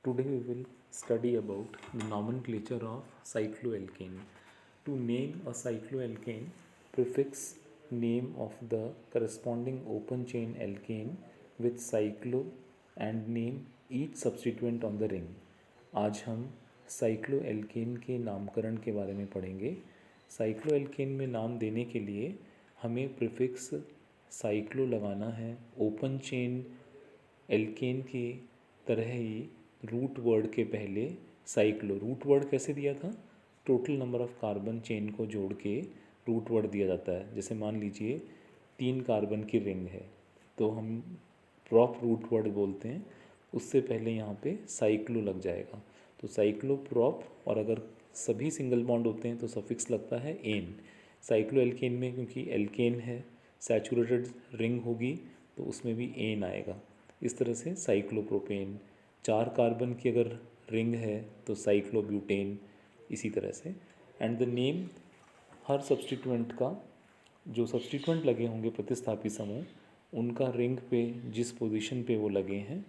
Today we will study about the nomenclature of cycloalkane. To name a cycloalkane, prefix name of the corresponding open chain alkane with cyclo and name each substituent on the ring. आज हम cycloalkane के नामकरण के बारे में पढ़ेंगे. Cycloalkane में नाम देने के लिए हमें प्रीफिक्स साइक्लो लगाना है. ओपन चेन एल्केन की तरह ही रूट वर्ड के पहले साइक्लो. रूट वर्ड कैसे दिया था? Total number of carbon chain को जोड़ के रूट वर्ड दिया जाता है. जैसे मान लीजिए 3 कार्बन की रिंग है तो हम प्रॉप रूट वर्ड बोलते हैं. उससे पहले यहाँ पे साइक्लो लग जाएगा तो साइक्लो प्रॉप, और अगर सभी सिंगल बॉन्ड होते हैं तो सफिक्स लगता है एन. साइक्लो एल्केन में क्योंकि एल्केन है, सैचुरेटेड रिंग होगी तो उसमें भी एन आएगा. इस तरह से साइक्लोप्रोपेन. 4 कार्बन की अगर रिंग है तो साइक्लोब्यूटेन, इसी तरह से. And the name her substituent का, जो सब्स्टिट्यूएंट लगे होंगे प्रतिस्थापी समूह, उनका रिंग पे जिस पोजीशन पे वो लगे हैं,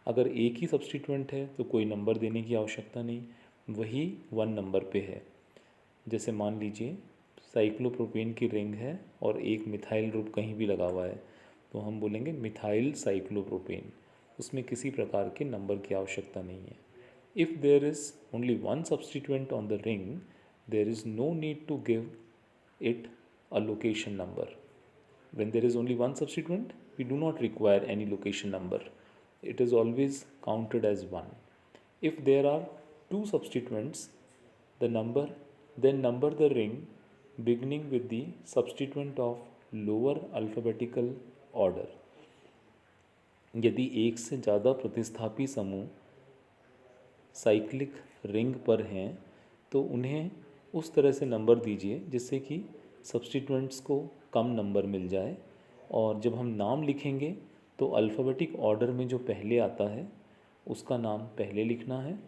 अगर एक ही सब्स्टिट्यूएंट है तो कोई नंबर देने की आवश्यकता नहीं, वही 1 नंबर पे है. जैसे मान लीजिए साइक्लोप्रोपेन की रिंग है और एक मिथाइल ग्रुप कहीं भी लगा हुआ है तो हम बोलेंगे मिथाइल साइक्लोप्रोपेन. उसमें किसी प्रकार के नंबर की आवश्यकता नहीं है. If there is only one substituent on the ring, there is no need to give it a location number. When there is only one substituent, we do not require any location number. It is always counted as 1. If there are 2 substituents, then number the ring beginning with the substituent of lower alphabetical order. यदि एक से ज़्यादा प्रतिस्थापी समूह cyclic ring पर हैं तो उन्हें उस तरह से नंबर दीजिए जिससे कि सब्स्टिट्यूएंट्स को कम नंबर मिल जाए. और जब हम नाम लिखेंगे तो अल्फ़ाबेटिक ऑर्डर में जो पहले आता है उसका नाम पहले लिखना है,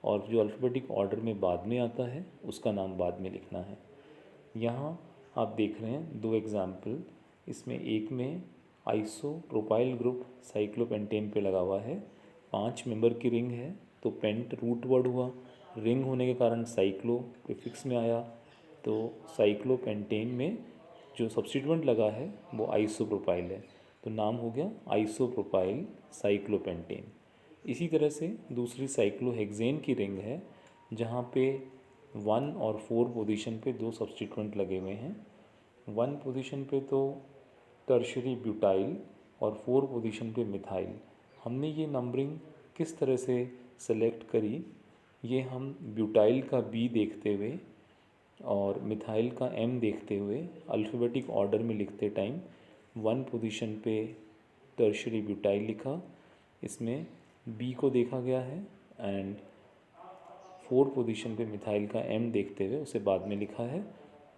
और जो अल्फ़ाबेटिक ऑर्डर में बाद में आता है उसका नाम बाद में लिखना है. यहाँ आप देख रहे हैं 2 एग्ज़ाम्पल. इसमें एक में आइसो प्रोपाइल ग्रुप साइक्लोपेंटेन पे लगा हुआ है. 5 मेंबर की रिंग है तो पेंट रूट वर्ड हुआ. रिंग होने के कारण साइक्लो प्रीफिक्स में आया तो साइक्लोपेंटेन में जो सब्स्टिट्यूएंट लगा है वो आइसोप्रोपाइल है तो नाम हो गया आइसोप्रोपाइल साइक्लोपेंटेन. इसी तरह से दूसरी साइक्लोहेक्सेन की रिंग है जहाँ पे 1 और 4 पोजीशन पे 2 सब्स्टिट्यूएंट लगे हुए हैं. 1 पोजीशन पे तो टर्शरी ब्यूटाइल और 4 पोजीशन पे मिथाइल. हमने ये नंबरिंग किस तरह से सेलेक्ट करी, ये हम ब्यूटाइल का बी देखते हुए और मिथाइल का एम देखते हुए अल्फ़ाबेटिक ऑर्डर में लिखते टाइम 1 पोजीशन पे टर्शरी ब्यूटाइल लिखा, इसमें बी को देखा गया है, एंड 4 पोजीशन पे मिथाइल का एम देखते हुए उसे बाद में लिखा है,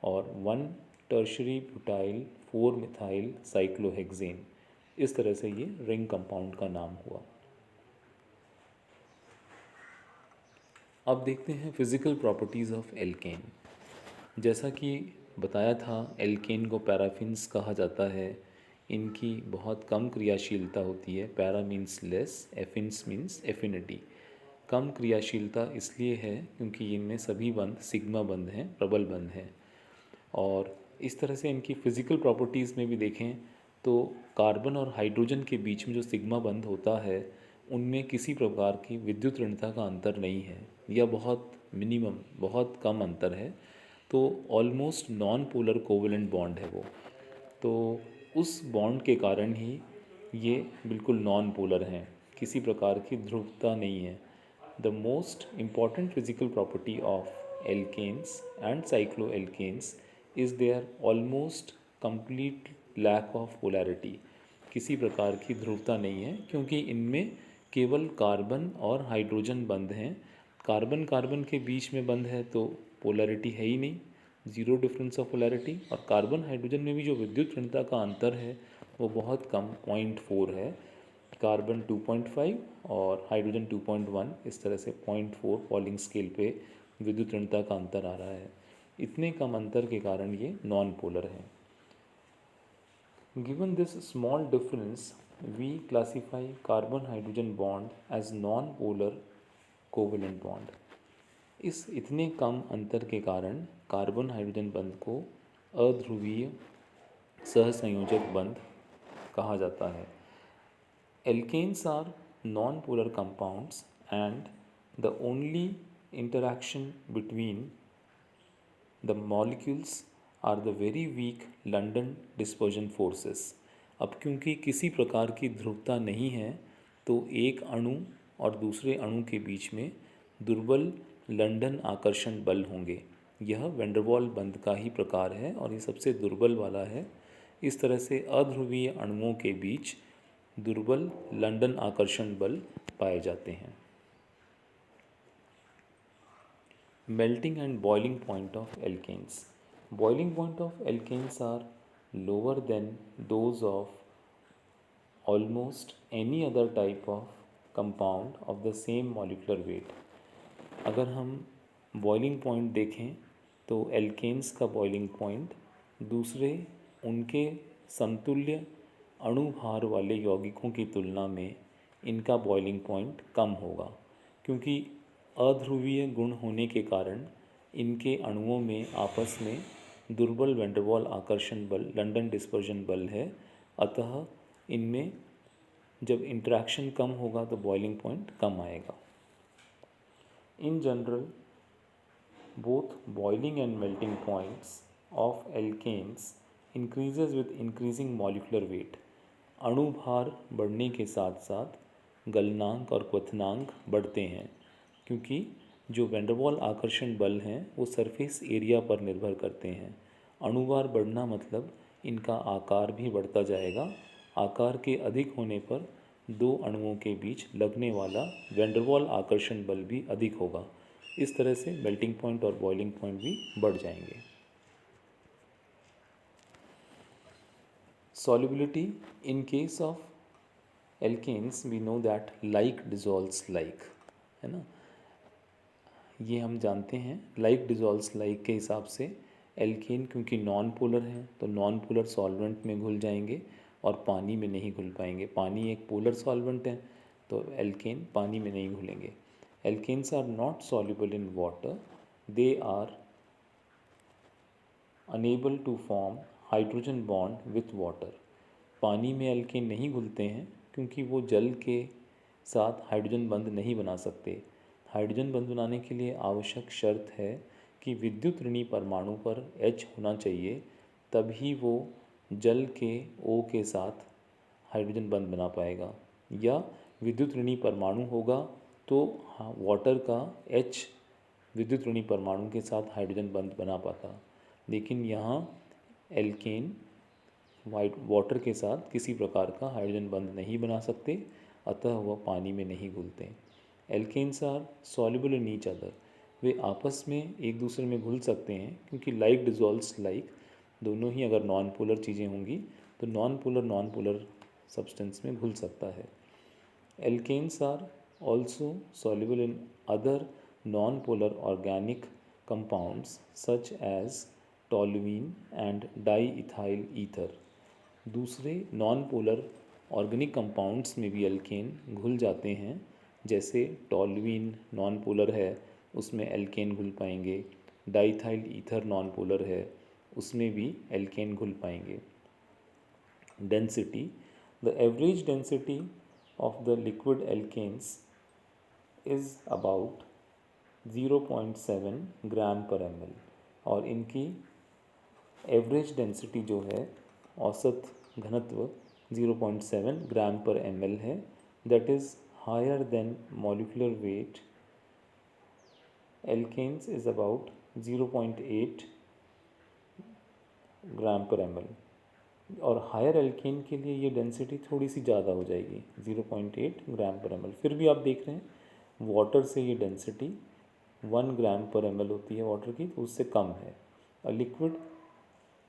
और 1 टर्शरी ब्यूटाइल 4 मिथाइल साइक्लोहेक्सेन. इस तरह से ये रिंग कंपाउंड का नाम हुआ. अब देखते हैं फिज़िकल प्रॉपर्टीज़ ऑफ एल्केन. जैसा कि बताया था एल्केन को पैराफिन्स कहा जाता है. इनकी बहुत कम क्रियाशीलता होती है. Para means less, affinis means affinity. कम क्रियाशीलता इसलिए है क्योंकि इनमें सभी बंध सिग्मा बंध हैं, प्रबल बंध हैं. और इस तरह से इनकी फ़िज़िकल प्रॉपर्टीज़ में भी देखें तो कार्बन और हाइड्रोजन के बीच में जो सिग्मा बंध होता है उनमें किसी प्रकार की विद्युत ऋणता का अंतर नहीं है, या बहुत मिनिमम, बहुत कम अंतर है. तो almost non polar covalent bond है वो. तो उस बॉन्ड के कारण ही ये बिल्कुल नॉन पोलर हैं, किसी प्रकार की ध्रुवता नहीं है. The most important physical property of alkanes and cycloalkanes is their almost complete lack of polarity. किसी प्रकार की ध्रुवता नहीं है क्योंकि इनमें केवल कार्बन और हाइड्रोजन बंध हैं. कार्बन कार्बन के बीच में बंध है तो पोलैरिटी है ही नहीं, ज़ीरो डिफरेंस ऑफ पोलैरिटी. और कार्बन हाइड्रोजन में भी जो विद्युत ऋणता का अंतर है वो बहुत कम, 0.4 है. कार्बन 2.5 और हाइड्रोजन 2.1, इस तरह से 0.4 पॉलिंग स्केल पे विद्युत ऋणता का अंतर आ रहा है. इतने कम अंतर के कारण ये नॉन पोलर है. Given this small difference, we classify carbon hydrogen bond as non-polar covalent bond. इस इतने कम अंतर के कारण कार्बन हाइड्रोजन बंध को अध्रुवीय सहसंयोजक बंध कहा जाता है। Alkanes are non polar compounds and the only interaction between the molecules are the very weak London dispersion forces. अब क्योंकि किसी प्रकार की ध्रुवता नहीं है तो एक अणु और दूसरे अणु के बीच में दुर्बल लंदन आकर्षण बल होंगे। यह वैंडरवाल बंध का ही प्रकार है और ये सबसे दुर्बल वाला है। इस तरह से अध्रुवीय अणुओं के बीच दुर्बल लंदन आकर्षण बल पाए जाते हैं। Melting and boiling point of alkanes. Boiling point of alkanes are lower than those of almost any other type of compound of the same molecular weight। अगर हम बॉइलिंग पॉइंट देखें तो एल्केन्स का बॉइलिंग पॉइंट दूसरे उनके समतुल्य अणुभार वाले यौगिकों की तुलना में इनका बॉइलिंग पॉइंट कम होगा, क्योंकि अध्रुवीय गुण होने के कारण इनके अणुओं में आपस में दुर्बल वैंडरवाल आकर्षण बल लंदन डिस्पर्जन बल है। अतः इनमें जब इंटरेक्शन कम होगा तो बॉइलिंग पॉइंट कम आएगा। In general both boiling and melting points of alkanes increases with increasing molecular weight. अणुभार बढ़ने के साथ साथ गलनांक और क्वथनांक बढ़ते हैं, क्योंकि जो वैंडरवाल आकर्षण बल हैं वो सरफेस एरिया पर निर्भर करते हैं। अणुभार बढ़ना मतलब इनका आकार भी बढ़ता जाएगा। आकार के अधिक होने पर दो अणुओं के बीच लगने वाला वैंडरवाल आकर्षण बल भी अधिक होगा। इस तरह से मेल्टिंग पॉइंट और बॉइलिंग पॉइंट भी बढ़ जाएंगे। Solubility in case of alkanes we know that like dissolves like, है ना। ये हम जानते हैं लाइक डिजॉल्व्स लाइक के हिसाब से एल्केन क्योंकि नॉन पोलर हैं तो नॉन पोलर सॉल्वेंट में घुल जाएंगे और पानी में नहीं घुल पाएंगे। पानी एक पोलर सॉल्वेंट है तो एल्केन पानी में नहीं घुलेंगे। Alkanes are not soluble in water, they are unable to form hydrogen bond with water. पानी में एल्केन नहीं घुलते हैं क्योंकि वो जल के साथ हाइड्रोजन बंध नहीं बना सकते। हाइड्रोजन बंध बनाने के लिए आवश्यक शर्त है कि विद्युत ऋणी परमाणु पर H होना चाहिए, तभी वो जल के O के साथ हाइड्रोजन बंध बना पाएगा, या विद्युत ऋणी परमाणु होगा तो वाटर का H विद्युत ऋणी परमाणु के साथ हाइड्रोजन बंध बना पाता। लेकिन यहाँ एल्केन वाटर के साथ किसी प्रकार का हाइड्रोजन बंध नहीं बना सकते, अतः वह पानी में नहीं घुलते। Alkanes are soluble in each other, वे आपस में एक दूसरे में घुल सकते हैं क्योंकि लाइक डिजॉल्व्स लाइक, दोनों ही अगर नॉन पोलर चीज़ें होंगी तो नॉन पोलर सब्सटेंस में घुल सकता है। Alkanes are also soluble in other non polar organic compounds such as toluene and diethyl ether. दूसरे नॉन पोलर ऑर्गेनिक कंपाउंड्स में भी एल्केन घुल जाते हैं, जैसे टॉल्यूइन नॉन पोलर है उसमें एल्केन घुल पाएंगे, डाइथाइल ईथर नॉन पोलर है उसमें भी एल्केन घुल पाएंगे। Density, the average density of the liquid alkanes is about 0.7 gram per ml, और इनकी एवरेज डेंसिटी जो है औसत घनत्व 0.7 ग्राम पर ml है, that is higher than molecular weight alkanes is about 0.8 gram per ml, और हायर एल्केन के लिए ये डेंसिटी थोड़ी सी ज़्यादा हो जाएगी 0.8 ग्राम पर ml। फिर भी आप देख रहे हैं वाटर से ये डेंसिटी 1 ग्राम पर ml होती है वाटर की, तो उससे कम है। A liquid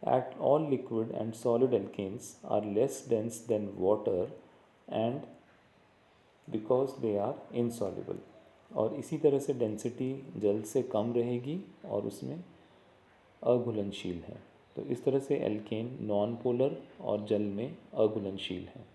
at all liquid and solid alkanes are less dense than water and because they are insoluble, और इसी तरह से डेंसिटी जल से कम रहेगी और उसमें अघुलनशील है। तो इस तरह से एल्केन नॉन पोलर और जल में अघुलनशील है।